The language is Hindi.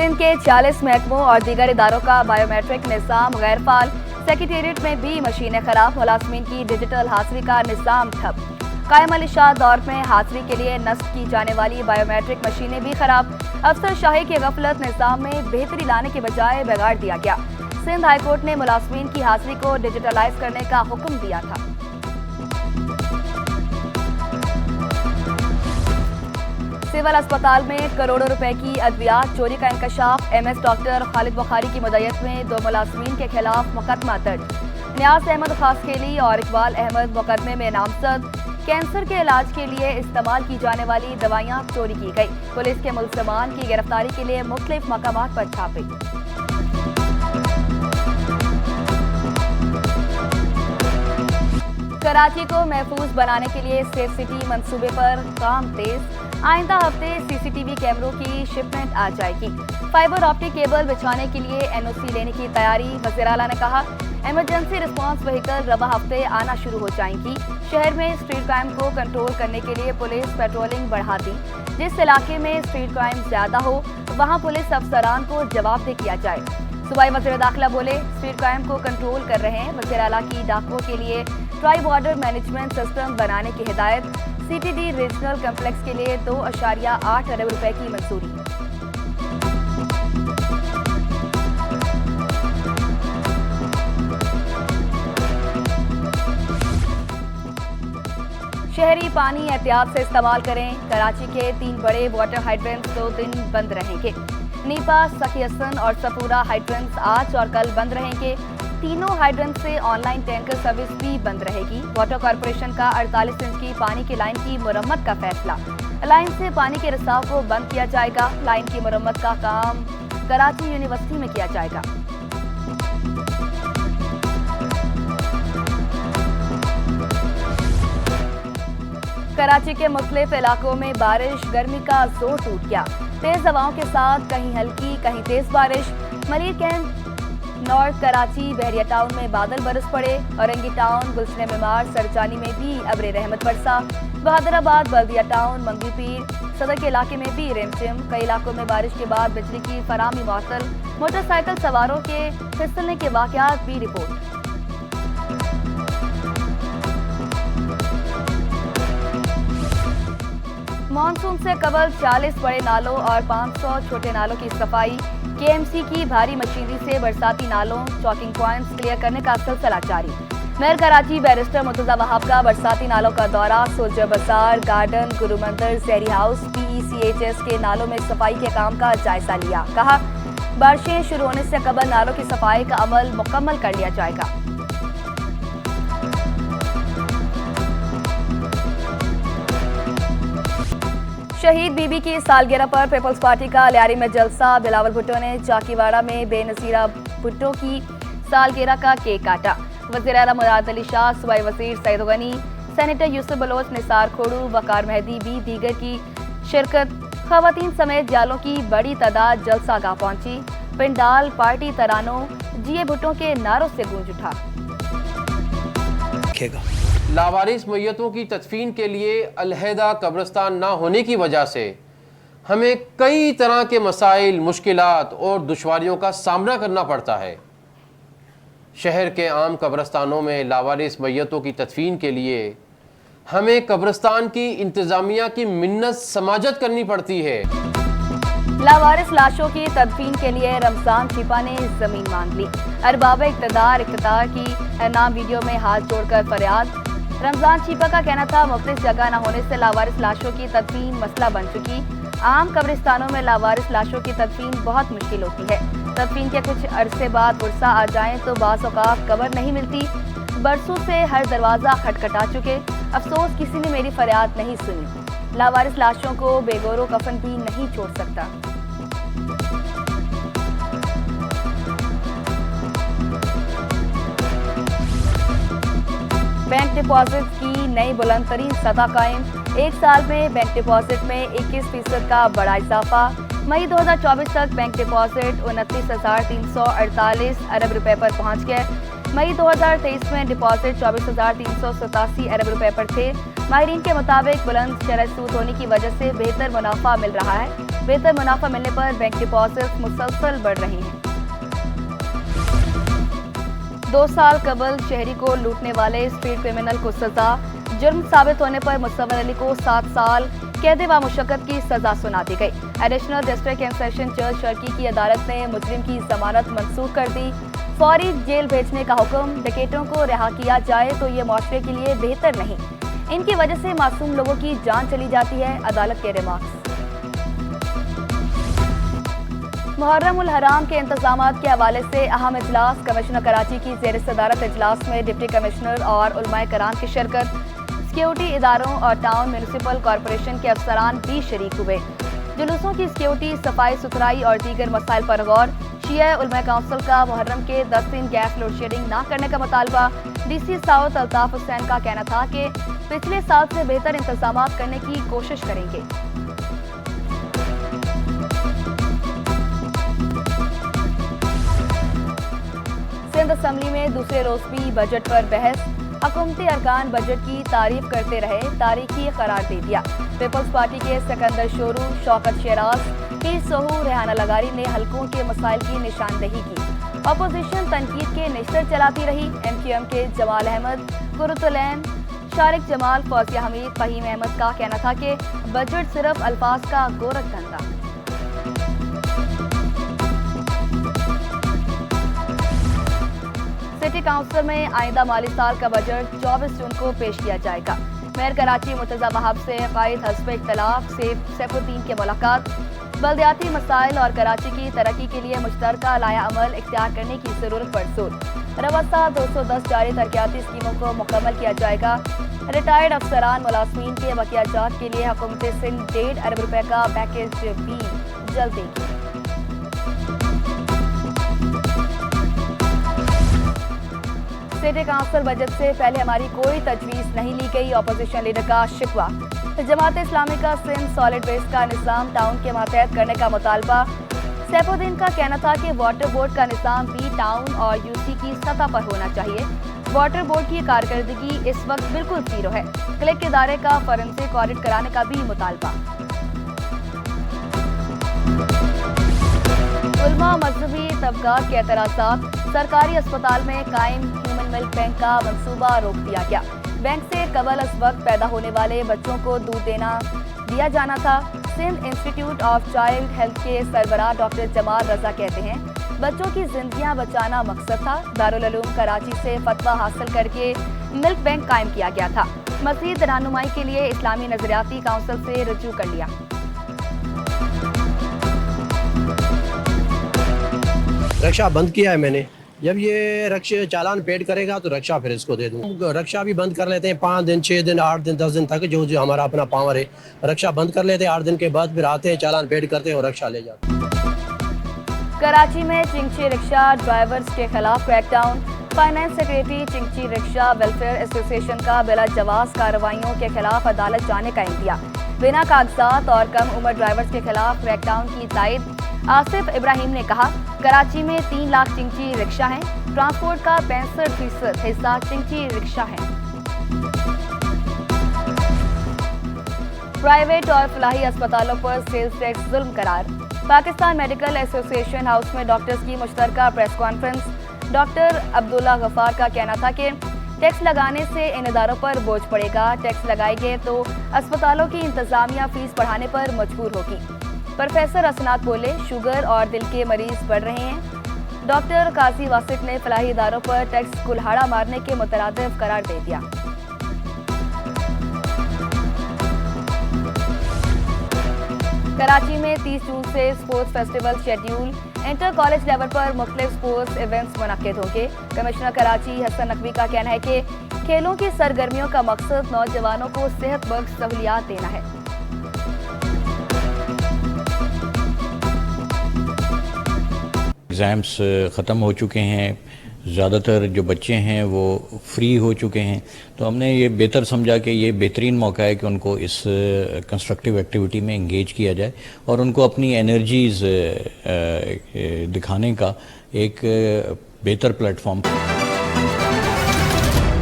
सिंध के 40 महकमों और दीगर इदारों का बायोमेट्रिक निज़ाम गैर फाल। सेक्रेटेरिएट में भी मशीनें खराब। मुलाजमीन की डिजिटल हाजिरी का निज़ाम ठप। कायम अली-शाह दौर में हाजिरी के लिए नस्ब की जाने वाली बायोमेट्रिक मशीनें भी खराब। अफसर शाही की गफलत निज़ाम में बेहतरी लाने के बजाय बिगाड़ दिया गया। सिंध हाईकोर्ट ने मुलाजमीन की हाजिरी को डिजिटलाइज करने का हुक्म दिया था। सिविल अस्पताल में करोड़ों रुपए की अद्वियात चोरी का इंकशाफ। एमएस डॉक्टर खालिद बुखारी की मदयत में 2 मुलाजमीन के खिलाफ मुकदमा दर्ज। नियाज अहमद खासखेली और इकबाल अहमद मुकदमे में नामजद। कैंसर के इलाज के लिए इस्तेमाल की जाने वाली दवाइयां चोरी की गई। पुलिस के मुलजमान की गिरफ्तारी के लिए मुख्तलिफ मकामात पर छापे। कराची को महफूज बनाने के लिए सेफ सिटी मंसूबे पर काम तेज। आइंदा हफ्ते सीसीटीवी कैमरों की शिपमेंट आ जाएगी। फाइबर ऑप्टिक केबल बिछाने के लिए एनओसी लेने की तैयारी। वज़ीर आला ने कहा, इमरजेंसी रिस्पांस व्हीकल रबा हफ्ते आना शुरू हो जाएंगी। शहर में स्ट्रीट क्राइम को कंट्रोल करने के लिए पुलिस पेट्रोलिंग बढ़ा दी। जिस इलाके में स्ट्रीट क्राइम ज्यादा हो वहां पुलिस अफसरान को जवाबदेह किया जाए। सूबाई वज़ीर दाखिला बोले, स्ट्रीट क्राइम को कंट्रोल कर रहे हैं। वज़ीर आला की डाकुओं के लिए ट्राई बॉर्डर मैनेजमेंट सिस्टम बनाने की हिदायत। सीटीडी रीजनल कम्प्लेक्स के लिए 2.8 अरब रुपए की मंजूरी। शहरी पानी एहतियात से इस्तेमाल करें। कराची के 3 बड़े वाटर हाइड्रेंट्स 2 दिन बंद रहेंगे। नीपा, सखी हसन और सपूरा हाइड्रेंट्स आज और कल बंद रहेंगे। तीनों हाइड्रेंट से ऑनलाइन टैंकर सर्विस भी बंद रहेगी। वाटर कॉर्पोरेशन का 48 इंच की पानी की लाइन की मुरम्मत का फैसला। लाइन से पानी के रिसाव को बंद किया जाएगा। लाइन की मुरम्मत का काम कराची यूनिवर्सिटी में किया जाएगा। कराची के मुख्तलिफ इलाकों में बारिश। गर्मी का जोर टूट गया। तेज हवाओं के साथ कहीं हल्की कहीं तेज बारिश। मलिर कैंप, नॉर्थ कराची, बहरिया टाउन में बादल बरस पड़े। औरंगी टाउन, गुलशन मीमार, सरजानी में भी अब्रे रहमत बरसा। बहादुराबाद, बल्दिया टाउन, मंगी पीर, सदर के इलाके में भी रिमझिम। कई इलाकों में बारिश के बाद बिजली की फराहमी मुअत्तल। मोटरसाइकिल सवारों के फिसलने के वाकयात भी रिपोर्ट। मानसून से कबल 40 बड़े नालों और 500 छोटे नालों की सफाई। केएमसी की भारी मशीनरी से बरसाती नालों, चॉकिंग पॉइंट्स क्लियर करने का सिलसिला जारी। मेयर कराची बैरिस्टर मुर्तजा वहाब का बरसाती नालों का दौरा। सोल्जर बाजार, गार्डन, गुरु मंदिर, जहरी हाउस, PECHS के नालों में सफाई के काम का जायजा लिया। कहा, बारिशें शुरू होने से कबल नालों की सफाई का अमल मुकम्मल कर लिया जाएगा। शहीद बीबी की सालगिरह पर पीपल्स पार्टी का लियारी में जलसा। बिलावल भुट्टो ने चाकीवाड़ा में बेनजीरा भुट्टो की सालगिरह का केक काटा। वज़ीर आला मुराद अली शाह, सूबाई वज़ीर सईद गनी, सेनेटर यूसुफ बलोच, निसार खोड़ू, वकार मेहदी भी दीगर की शिरकत। खवातीन समेत जालों की बड़ी तादाद जलसागाह पहुंची। पिंडाल पार्टी तरानों, जीए भुट्टो के नारों से गूंज उठा। लावारिस मैयतों की तदफीन के लिए अलहदा कब्रिस्तान ना होने की वजह से हमें कई तरह के मसाइल, मुश्किलात और दुश्वारियों का सामना करना पड़ता है। शहर के आम कब्रिस्तानों में लावारिस मैयतों की तदफीन के लिए हमें कब्रिस्तान की इंतज़ामिया की मिन्नत समाजत करनी पड़ती है। लावारिस लाशों की तदफीन के लिए रमजान चीपा ने जमीन मांग ली। अरबाब इक़्तिदार की नाम वीडियो में हाथ जोड़कर फरियाद। रमजान चीपा का कहना था, मुख्तलिफ जगह न होने से लावारिस लाशों की तदफीन मसला बन चुकी। आम कब्रिस्तानों में लावारिस लाशों की तदफीन बहुत मुश्किल होती है। तदफीन के कुछ अरसे बाद वर्षा आ जाए तो बाज़ औक़ात कब्र नहीं मिलती। बरसों से हर दरवाज़ा खटखटा चुके, अफसोस किसी ने मेरी फरियाद नहीं सुनी। लावारिस लाशों को बेगौरो कफन भी नहीं छोड़ सकता। बैंक डिपॉजिट की नई बुलंद तरीन सतह कायम। एक साल में बैंक डिपॉजिट में 21% का बड़ा इजाफा। मई 2024 तक बैंक डिपॉजिट 29,348 अरब रुपए पर पहुंच गए। मई 2023 में डिपॉजिट 24,387 अरब रुपए पर थे। माहिरीन के मुताबिक बुलंद शरह सूद होने की वजह से बेहतर मुनाफा मिल रहा है। बेहतर मुनाफा मिलने पर बैंक डिपॉजिट मुसलसल बढ़ रही हैं। 2 साल कबल शहरी को लूटने वाले स्ट्रीट क्रिमिनल को सजा। जुर्म साबित होने पर मुसव्वर अली को 7 साल कैद व मुशक्कत की सजा सुना दी गई। एडिशनल डिस्ट्रिक्ट एंड सेशन जज शर्की की अदालत ने मुजरिम की जमानत मंसूख कर दी। फौरी जेल भेजने का हुक्म। डकैतों को रिहा किया जाए तो ये मुआशरे के लिए बेहतर नहीं। इनकी वजह से मासूम लोगों की जान चली जाती है। अदालत के रिमार्क्स। मुहर्रम उल हराम के इंतजामात के हवाले से अहम इजलास। कमिश्नर कराची की ज़ेर सदारत इजलास में डिप्टी कमिश्नर और उलमाए कराम की शिरकत। सिक्योरिटी इदारों और टाउन म्यूनिसिपल कॉरपोरेशन के अफसरान भी शरीक हुए। जुलूसों की सिक्योरिटी, सफाई सुथराई और दीगर मसाइल पर गौर। शिया उलमा काउंसिल का मुहर्रम के 10 दिन गैस लोड शेडिंग न करने का मुतालबा। डीसी साउथ अल्ताफ हुसैन का कहना था कि पिछले साल से बेहतर इंतजाम करने की कोशिश करेंगे। सिंध असम्बली में दूसरे रोज भी बजट पर बहस। हुकूमती अरकान बजट की तारीफ करते रहे, तारीखी करार दे दिया। पीपल्स पार्टी के सिकंदर शोरू, शौकत शेराज, पीर सोहू, रेहाना लगारी ने हल्कों के मसाइल की निशानदेही की। अपोजिशन तनकीद के निश्तर चलाती रही। MQM के जमाल अहमद, कुरुतुलैन, शारिक जमाल, फौजिया हमीद, फहीम अहमद का कहना था कि बजट सिर्फ अल्फाज का गोरख धंधा। सिटी काउंसिल में आइंदा माली साल का बजट 24 जून को पेश किया जाएगा। मेयर कराची मुर्तजा वहाब से कायद हस्ब इख्तलाफ सैफुद्दीन की मुलाकात। बल्दियाती मसाइल और कराची की तरक्की के लिए मुश्तरका लाया अमल इख्तियार करने की जरूरत पर जोर। रवस्ता 210 जारी तरक्याती स्कीमों को मुकम्मल किया जाएगा। रिटायर्ड अफसरान मुलाजमीन के वकीयाजात के लिए हुकूमत सिंध 1.5 अरब रुपए का पैकेज भी जल्द देगी। सिटी काउंसिल बजट से पहले हमारी कोई तजवीज़ नहीं ली गई। अपोजिशन लीडर का शिकवा। जमात इस्लामी का सिंध सॉलिड वेस्ट का निज़ाम टाउन के मातहत करने का मुतालबा। सैफुद्दीन का कहना था कि वाटर बोर्ड का निज़ाम भी टाउन और यूसी की सतह पर होना चाहिए। वाटर बोर्ड की कारकर्दगी इस वक्त बिल्कुल जीरो है। क्लिक इदारे का फॉरेंसिक ऑडिट कराने का भी मुतालबा। उलमा मजहबी तबकात के एतराज़ात। सरकारी अस्पताल में कायम ह्यूमन मिल्क बैंक का मंसूबा रोक दिया गया। बैंक से कबल इस वक्त पैदा होने वाले बच्चों को दूध दिया जाना था। Sindh institute of child health के सरबराह डॉक्टर जमाल रजा कहते हैं बच्चों की जिंदगियां बचाना मकसद था। दारुल उलूम कराची से फतवा हासिल करके मिल्क बैंक कायम किया गया था। मज़ीद रहनुमाई के लिए इस्लामी नजरियाती काउंसिल से रुजू कर लिया। रक्षा बंद किया है मैंने। जब ये रक्षा चालान पेड करेगा तो रक्षा फिर इसको दे दूँ। रक्षा भी बंद कर लेते हैं 5 दिन, 6 दिन, 8 दिन, 10 दिन तक जो हमारा अपना पावर है। रक्षा बंद कर लेते हैं, 8 दिन के बाद फिर आते हैं, चालान पेड करते हैं और रक्षा ले जाते हैं। कराची में चिंची रिक्शा ड्राइवर्स के खिलाफ क्रैकडाउन। फाइनेंस सेक्रेटरी चिंची रिक्शा वेलफेयर एसोसिएशन का बिला जवाज कार्रवाइयों के खिलाफ अदालत जाने का इंदिया। बिना कागजात और कम उम्र ड्राइवर्स के खिलाफ क्रैकडाउन की तायद। आसिफ इब्राहिम ने कहा कराची में 3 लाख चिंची रिक्शा हैं। ट्रांसपोर्ट का 65% हिस्सा चिंची रिक्शा है। प्राइवेट और फलाही अस्पतालों पर सेल्स टैक्स जुल्म करार। पाकिस्तान मेडिकल एसोसिएशन हाउस में डॉक्टर्स की मुश्तरका press conference. Doctor Abdullah Ghaffar का कहना था कि टैक्स लगाने से इन इदारों पर बोझ पड़ेगा। टैक्स लगाएंगे तो अस्पतालों की इंतजामिया फीस बढ़ाने पर मजबूर होगी। प्रोफेसर असनाद बोले शुगर और दिल के मरीज बढ़ रहे हैं। डॉक्टर काजी वासिक ने फलाही इदारों पर टैक्स कुल्हाड़ा मारने के मुतरादिफ करार दे दिया। कराची में 30 जून से sports festival schedule. Inter college level पर मुख्तलिफ स्पोर्ट्स इवेंट्स मुनक्किद होंगे। कमिश्नर कराची हसन नकवी का कहना है कि खेलों की सरगर्मियों का मकसद नौजवानों को सेहतबख्श सहूलियात देना है। एग्ज़ाम्स ख़त्म हो चुके हैं, ज़्यादातर जो बच्चे हैं वो फ्री हो चुके हैं, तो हमने ये बेहतर समझा कि ये बेहतरीन मौका है कि उनको इस कंस्ट्रक्टिव एक्टिविटी में इंगेज किया जाए और उनको अपनी एनर्जीज़ दिखाने का एक बेहतर प्लेटफॉर्म